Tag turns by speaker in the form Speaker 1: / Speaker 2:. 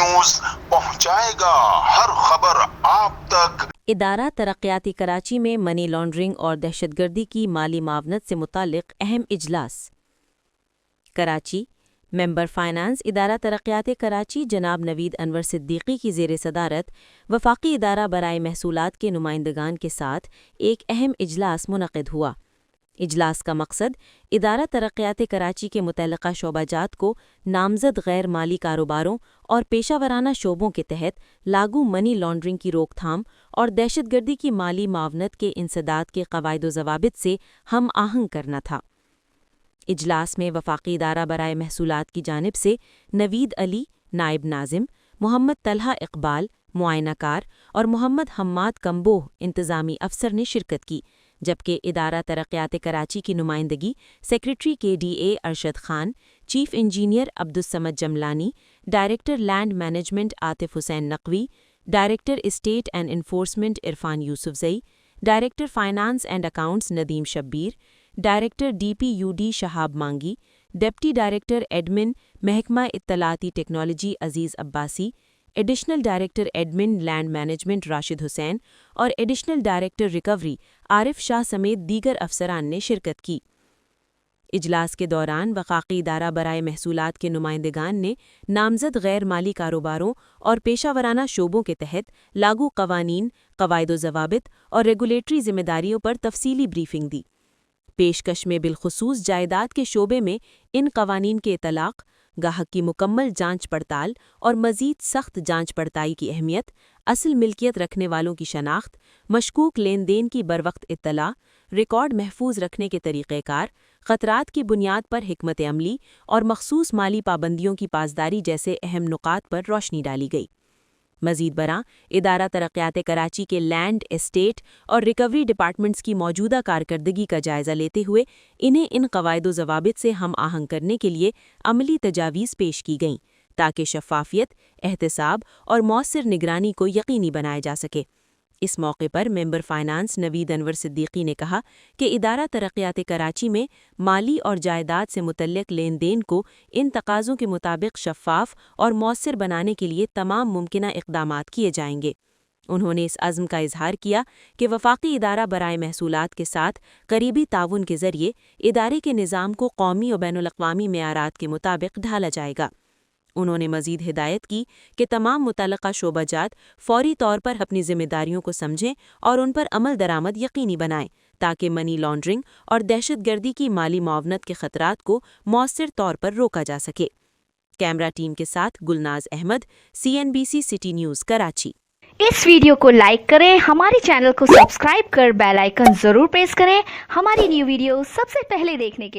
Speaker 1: News पहुंचाएगा हर खबर आप तक।
Speaker 2: इदारा तरक्याती कराची में मनी लॉन्ड्रिंग और दहशतगर्दी की माली मावनत से मुतालिक अहम इजलास। कराची मेंबर फाइनेंस इदारा तरक्याती कराची जनाब नवीद अनवर सिद्दीकी की ज़ेर सदारत वफाकी इदारा बराए महसूलात के नुमाइंदगान के साथ एक अहम इजलास मुनक़िद हुआ। इजलास का मकसद इदारा तरक्याती कराची के मुतल्लिक़ा शोबाजात को नामज़द गैर माली कारोबारों और पेशा वराना शोबों के तहत लागू मनी लॉन्ड्रिंग की रोकथाम और दहशतगर्दी की माली मावनत के इंसदाद के क़वाइद व ज़वाबित से हम आहंग करना था। इजलास में वफाकी इदारा बराए महसूलात की जानिब से नवीद अली नायब नाज़िम, मोहम्मद तलहा इकबाल मुआयनाकार और मोहम्मद हम्माद कम्बोह इंतज़ामी अफसर ने शिरकत की, जबकि इदारा तरक्यात कराची की नुमाइंदगी secretary KDA Arshad Khan, chief engineer Abdussamad Jamlani, director land management Atif Hussain Naqvi, director estate and enforcement Irfan Yousufzai, director finance and accounts Nadeem Shabbir, director DPUD Shahab Mangi, deputy director admin महकमा इत्तलाती technology Aziz Abbasi, additional director admin land management Rashid Hussain और additional director recovery Arif Shah समेत दीगर अफसरान ने शिरकत की। इजलास के दौरान वफाकी इदारा बराए महसूलात के नुमाइंदगान ने नामज़द गैर माली कारोबारों और पेशा वराना शोबों के तहत लागू क़वानीन, क़वाइद व ज़वाबित और रेगुलेटरी ज़िम्मेदारियों पर तफसीली ब्रीफिंग दी। पेशकश में बिलखुसूस जायदाद के शोबे में इन क़वानीन के इतलाक़, गाहक की मुकम्मल जांच पड़ताल और मज़ीद सख्त जांच पड़ताई की अहमियत, असल मिल्कियत रखने वालों की शनाख्त, मशकूक लेन देन की बरवक्त इत्तला, रिकॉर्ड महफूज रखने के तरीक़ेकार, ख़तरात की बुनियाद पर हिकमत अमली और मखसूस माली पाबंदियों की पासदारी जैसे अहम नुकात पर रोशनी डाली गई। मज़ीद बरां इदारा तरक्यात कराची के लैंड, एस्टेट और रिकवरी डिपार्टमेंट्स की मौजूदा कारकर्दगी का जायज़ा लेते हुए इन्हें इन क़वाइद व ज़वाबित से हम आहंग करने के लिए अमली तजावीज़ पेश की गईं, ताकि शफ़ाफ़ियत, एहतिसाब और मौसर निगरानी को यकीनी बनाया जा सके। इस मौके पर मेंबर फाइनेंस नवीद अनवर सिद्दीकी ने कहा कि इदारा तरक्यात कराची में माली और जायदाद से मुतल्लिक़ लेन देन को इन तकाज़ों के मुताबिक शफ़ाफ़ और मौसर बनाने के लिए तमाम मुमकिना इक़दामात किए जाएंगे। उन्होंने इस अज़्म का इजहार किया कि वफाकी इदारा बराए महसूलात के साथ करीबी ताउन के ज़रिए इदारे के निज़ाम को कौमी और बैनुल-अक़वामी मेआरात के मुताबिक ढाला जाएगा। उन्होंने मज़ीद हिदायत की कि तमाम मुतल्लिक़ा शोबाजात फ़ौरी तौर पर अपनी ज़िम्मेदारियों को समझें और उन पर अमल दरामद यकीनी बनाएं, ताकि मनी लॉन्ड्रिंग और दहशतगर्दी की माली मुआवनत के ख़तरात को मौसर तौर पर रोका जा सके। कैमरा टीम के साथ Gulnaz Ahmed, CNBC city news Karachi.
Speaker 3: इस वीडियो को लाइक करें, हमारे चैनल को सब्सक्राइब कर बेल आइकन ज़रूर प्रेस करें हमारी न्यू वीडियो सबसे पहले देखने के लिए।